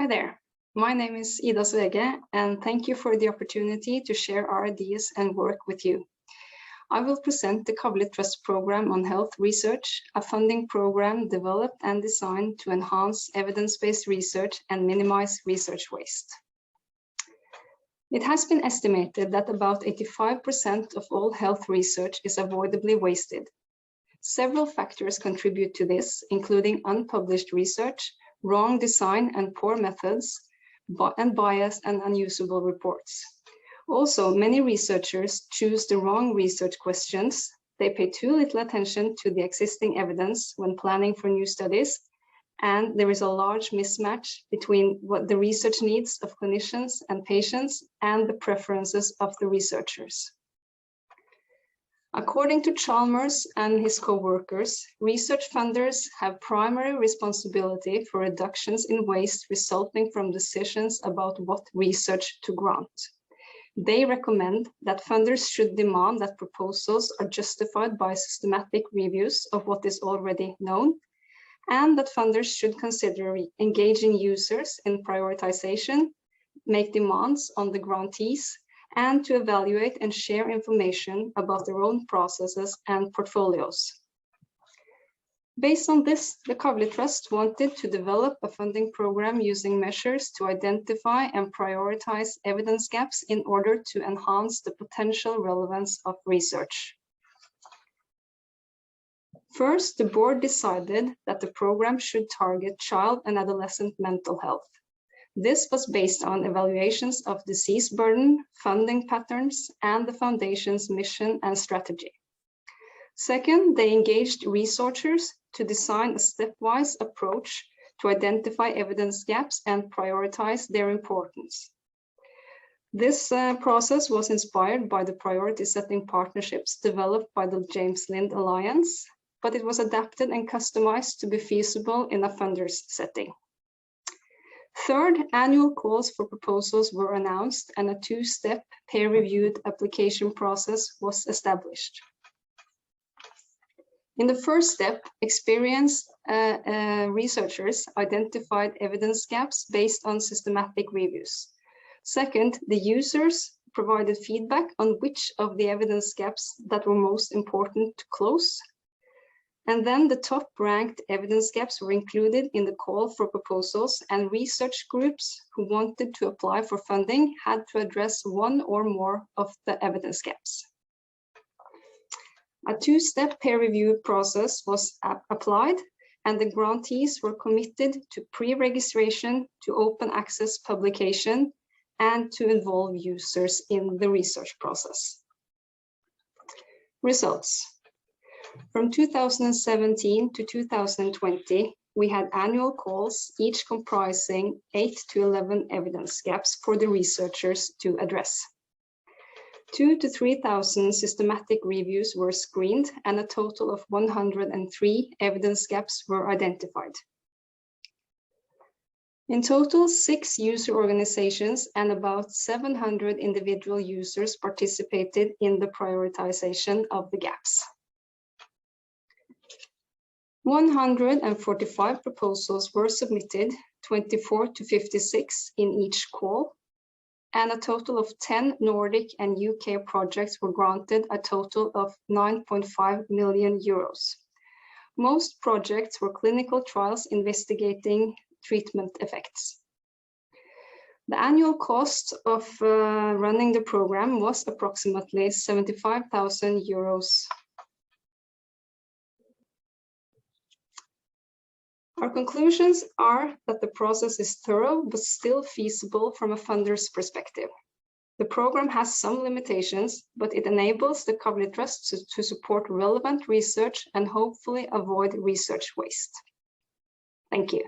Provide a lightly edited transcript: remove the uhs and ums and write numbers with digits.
there, my name is Ida Svege, and thank you for the opportunity to share our ideas and work with you. I will present the Kavli Trust Program on Health Research, a funding program developed and designed to enhance evidence-based research and minimize research waste. It has been estimated that about 85% of all health research is avoidably wasted. Several factors contribute to this, including unpublished research, wrong design and poor methods, and biased and unusable reports. Also, many researchers choose the wrong research questions. They pay too little attention to the existing evidence when planning for new studies, and there is a large mismatch between what the research needs of clinicians and patients and the preferences of the researchers. According to Chalmers and his co-workers, research funders have primary responsibility for reductions in waste resulting from decisions about what research to grant. They recommend that funders should demand that proposals are justified by systematic reviews of what is already known, and that funders should consider engaging users in prioritization, make demands on the grantees, and to evaluate and share information about their own processes and portfolios. Based on this, the Kavli Trust wanted to develop a funding program using measures to identify and prioritize evidence gaps in order to enhance the potential relevance of research. First, the board decided that the program should target child and adolescent mental health. This was based on evaluations of disease burden, funding patterns, and the foundation's mission and strategy. Second, they engaged researchers to design a stepwise approach to identify evidence gaps and prioritize their importance. This process was inspired by the priority-setting partnerships developed by the James Lind Alliance, but it was adapted and customized to be feasible in a funder's setting. Third, annual calls for proposals were announced and a two-step peer-reviewed application process was established. In the first step, experienced researchers identified evidence gaps based on systematic reviews. Second, the users provided feedback on which of the evidence gaps that were most important to close. And then the top-ranked evidence gaps were included in the call for proposals, and research groups who wanted to apply for funding had to address one or more of the evidence gaps. A two-step peer review process was applied, and the grantees were committed to pre-registration, to open access publication, and to involve users in the research process. Results. From 2017 to 2020, we had annual calls, each comprising 8 to 11 evidence gaps for the researchers to address. 2,000 to 3,000 systematic reviews were screened, and a total of 103 evidence gaps were identified. In total, 6 user organizations and about 700 individual users participated in the prioritization of the gaps. 145 proposals were submitted, 24 to 56 in each call, and a total of 10 Nordic and UK projects were granted a total of 9.5 million euros. Most projects were clinical trials investigating treatment effects. The annual cost of running the program was approximately 75,000 euros. Our conclusions are that the process is thorough but still feasible from a funder's perspective. The program has some limitations, but it enables the Kavli Trust to support relevant research and hopefully avoid research waste. Thank you.